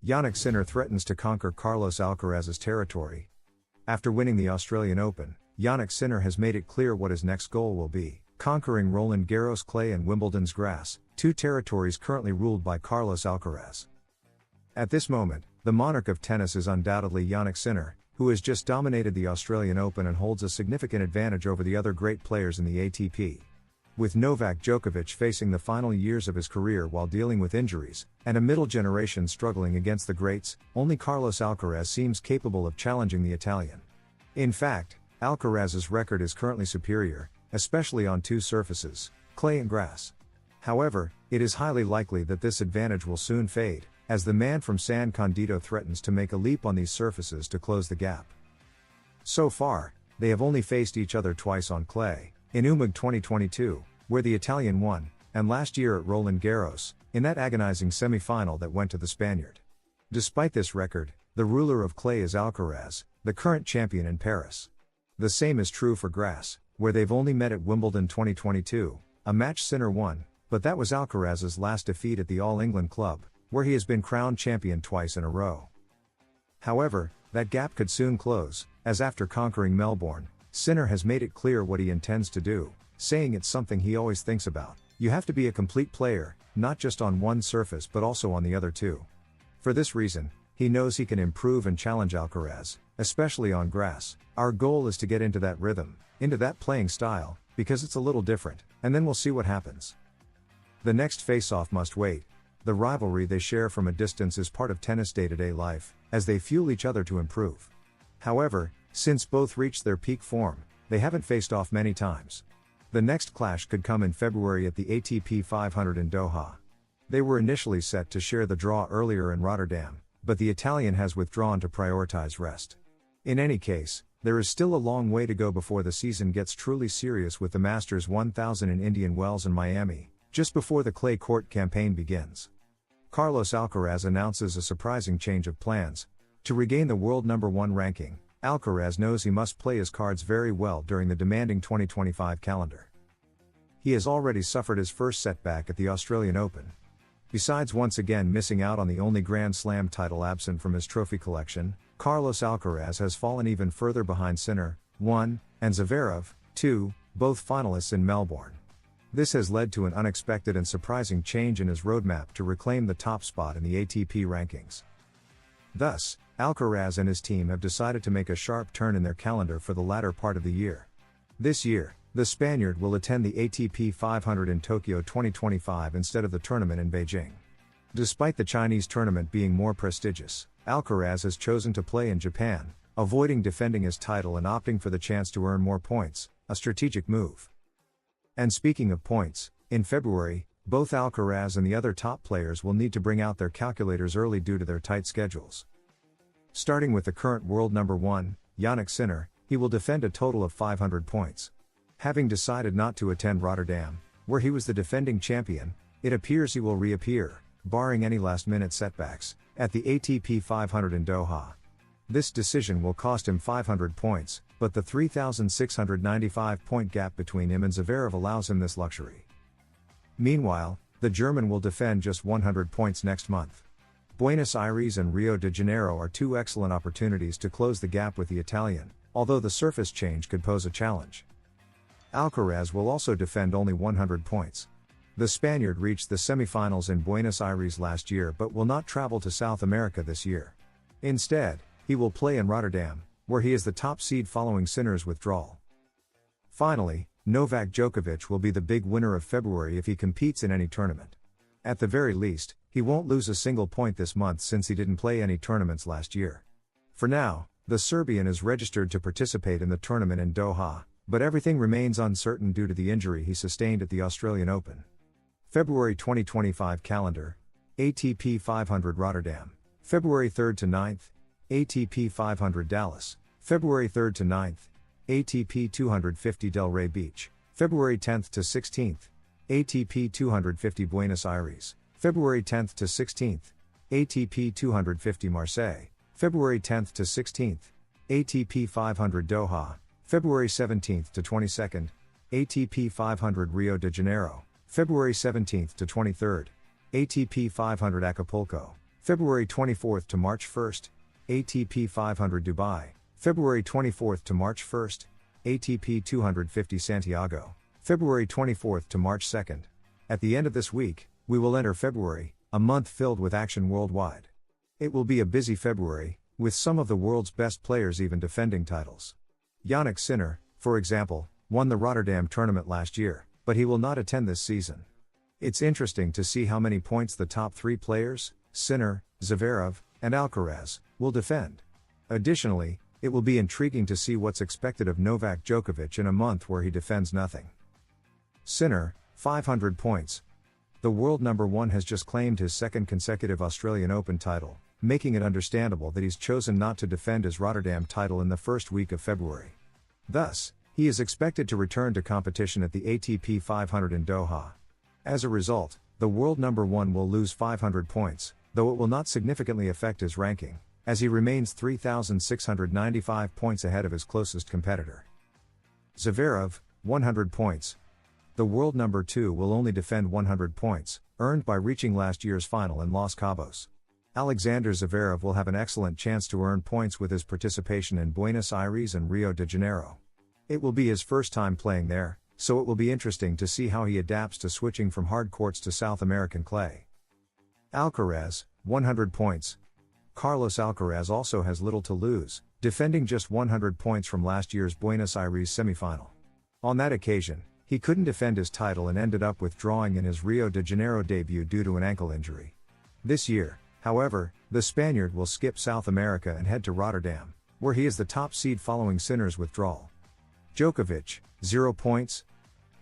Jannik Sinner threatens to conquer Carlos Alcaraz's territory. After winning the Australian Open, Jannik Sinner has made it clear what his next goal will be: conquering Roland Garros clay and Wimbledon's grass, two territories currently ruled by Carlos Alcaraz. At this moment, the monarch of tennis is undoubtedly Jannik Sinner, who has just dominated the Australian Open and holds a significant advantage over the other great players in the ATP. With Novak Djokovic facing the final years of his career while dealing with injuries, and a middle generation struggling against the greats, only Carlos Alcaraz seems capable of challenging the Italian. In fact, Alcaraz's record is currently superior, especially on two surfaces, clay and grass. However, it is highly likely that this advantage will soon fade, as the man from San Condito threatens to make a leap on these surfaces to close the gap. So far, they have only faced each other twice on clay, in Umag 2022, where the Italian won, and last year at Roland Garros, in that agonizing semi-final that went to the Spaniard. Despite this record, the ruler of clay is Alcaraz, the current champion in Paris. The same is true for grass, where they've only met at Wimbledon 2022, a match Sinner won, but that was Alcaraz's last defeat at the All England Club, where he has been crowned champion twice in a row. However, that gap could soon close, as after conquering Melbourne, Sinner has made it clear what he intends to do, saying it's something he always thinks about: you have to be a complete player, not just on one surface but also on the other two. For this reason, he knows he can improve and challenge Alcaraz, especially on grass. Our goal is to get into that rhythm, into that playing style, because it's a little different, and then we'll see what happens. The next face-off must wait. The rivalry they share from a distance is part of tennis day-to-day life, as they fuel each other to improve. However, since both reached their peak form, they haven't faced off many times. The next clash could come in February at the ATP 500 in Doha. They were initially set to share the draw earlier in Rotterdam, but the Italian has withdrawn to prioritize rest. In any case, there is still a long way to go before the season gets truly serious, with the Masters 1000 in Indian Wells and Miami, just before the clay court campaign begins. Carlos Alcaraz announces a surprising change of plans. To regain the world #1 ranking, Alcaraz knows he must play his cards very well during the demanding 2025 calendar. He has already suffered his first setback at the Australian Open. Besides once again missing out on the only Grand Slam title absent from his trophy collection, Carlos Alcaraz has fallen even further behind Sinner, 1, and Zverev, 2, both finalists in Melbourne. This has led to an unexpected and surprising change in his roadmap to reclaim the top spot in the ATP rankings. Thus, Alcaraz and his team have decided to make a sharp turn in their calendar for the latter part of the year. This year, the Spaniard will attend the ATP 500 in Tokyo 2025 instead of the tournament in Beijing. Despite the Chinese tournament being more prestigious, Alcaraz has chosen to play in Japan, avoiding defending his title and opting for the chance to earn more points, a strategic move. And speaking of points, in February, both Alcaraz and the other top players will need to bring out their calculators early due to their tight schedules. Starting with the current world #1, Jannik Sinner, he will defend a total of 500 points. Having decided not to attend Rotterdam, where he was the defending champion, it appears he will reappear, barring any last-minute setbacks, at the ATP 500 in Doha. This decision will cost him 500 points, but the 3,695-point gap between him and Zverev allows him this luxury. Meanwhile, the German will defend just 100 points next month. Buenos Aires and Rio de Janeiro are two excellent opportunities to close the gap with the Italian, although the surface change could pose a challenge. Alcaraz will also defend only 100 points. The Spaniard reached the semifinals in Buenos Aires last year but will not travel to South America this year. Instead, he will play in Rotterdam, where he is the top seed following Sinner's withdrawal. Finally, Novak Djokovic will be the big winner of February if he competes in any tournament. At the very least, he won't lose a single point this month since he didn't play any tournaments last year. For now, the Serbian is registered to participate in the tournament in Doha, but everything remains uncertain due to the injury he sustained at the Australian Open. February 2025 calendar: ATP 500 Rotterdam, February 3rd to 9th, ATP 500 Dallas, February 3rd to 9th, ATP 250 Delray Beach, February 10th to 16th, ATP 250 Buenos Aires, February 10th to 16th, ATP 250 Marseille, February 10th to 16th, ATP 500 Doha, February 17th to 22nd, ATP 500 Rio de Janeiro, February 17th to 23rd, ATP 500 Acapulco, February 24th to March 1st, ATP 500 Dubai. February 24th to March 1st, ATP 250 Santiago. February 24th to March 2nd. At the end of this week, we will enter February, a month filled with action worldwide. It will be a busy February, with some of the world's best players even defending titles. Jannik Sinner, for example, won the Rotterdam tournament last year, but he will not attend this season. It's interesting to see how many points the top three players, Sinner, Zverev, and Alcaraz, will defend. Additionally, it will be intriguing to see what's expected of Novak Djokovic in a month where he defends nothing. Sinner, 500 points. The world number one has just claimed his second consecutive Australian Open title, making it understandable that he's chosen not to defend his Rotterdam title in the first week of February. Thus, he is expected to return to competition at the ATP 500 in Doha. As a result, the world number one will lose 500 points, though it will not significantly affect his ranking, as he remains 3,695 points ahead of his closest competitor. Zverev, 100 points. The world number two will only defend 100 points, earned by reaching last year's final in Los Cabos. Alexander Zverev will have an excellent chance to earn points with his participation in Buenos Aires and Rio de Janeiro. It will be his first time playing there, so it will be interesting to see how he adapts to switching from hard courts to South American clay. Alcaraz, 100 points. Carlos Alcaraz also has little to lose, defending just 100 points from last year's Buenos Aires semifinal. On that occasion, he couldn't defend his title and ended up withdrawing in his Rio de Janeiro debut due to an ankle injury. This year, however, the Spaniard will skip South America and head to Rotterdam, where he is the top seed following Sinner's withdrawal. Djokovic, 0 points.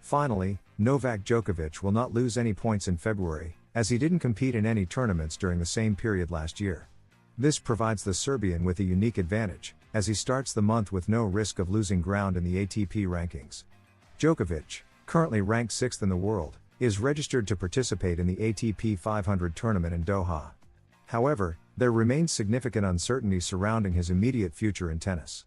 Finally, Novak Djokovic will not lose any points in February, as he didn't compete in any tournaments during the same period last year. This provides the Serbian with a unique advantage, as he starts the month with no risk of losing ground in the ATP rankings. Djokovic, currently ranked 6th in the world, is registered to participate in the ATP 500 tournament in Doha. However, there remains significant uncertainty surrounding his immediate future in tennis.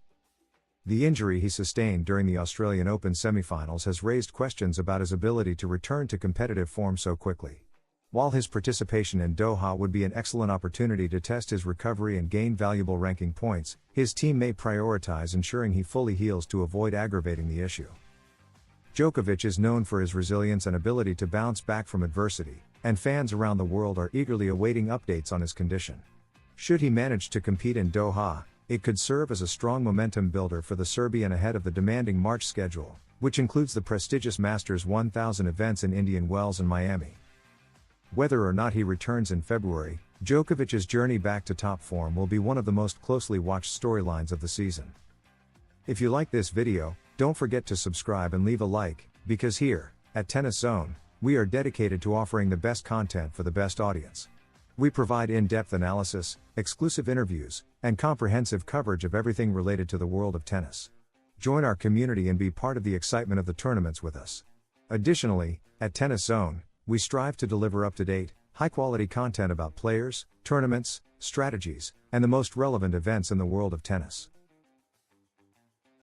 The injury he sustained during the Australian Open semifinals has raised questions about his ability to return to competitive form so quickly. While his participation in Doha would be an excellent opportunity to test his recovery and gain valuable ranking points, his team may prioritize ensuring he fully heals to avoid aggravating the issue. Djokovic is known for his resilience and ability to bounce back from adversity, and fans around the world are eagerly awaiting updates on his condition. Should he manage to compete in Doha, it could serve as a strong momentum builder for the Serbian ahead of the demanding March schedule, which includes the prestigious Masters 1000 events in Indian Wells and Miami. Whether or not he returns in February, Djokovic's journey back to top form will be one of the most closely watched storylines of the season. If you like this video, don't forget to subscribe and leave a like, because here, at Tennis Zone, we are dedicated to offering the best content for the best audience. We provide in-depth analysis, exclusive interviews, and comprehensive coverage of everything related to the world of tennis. Join our community and be part of the excitement of the tournaments with us. Additionally, at Tennis Zone, we strive to deliver up-to-date, high-quality content about players, tournaments, strategies, and the most relevant events in the world of tennis.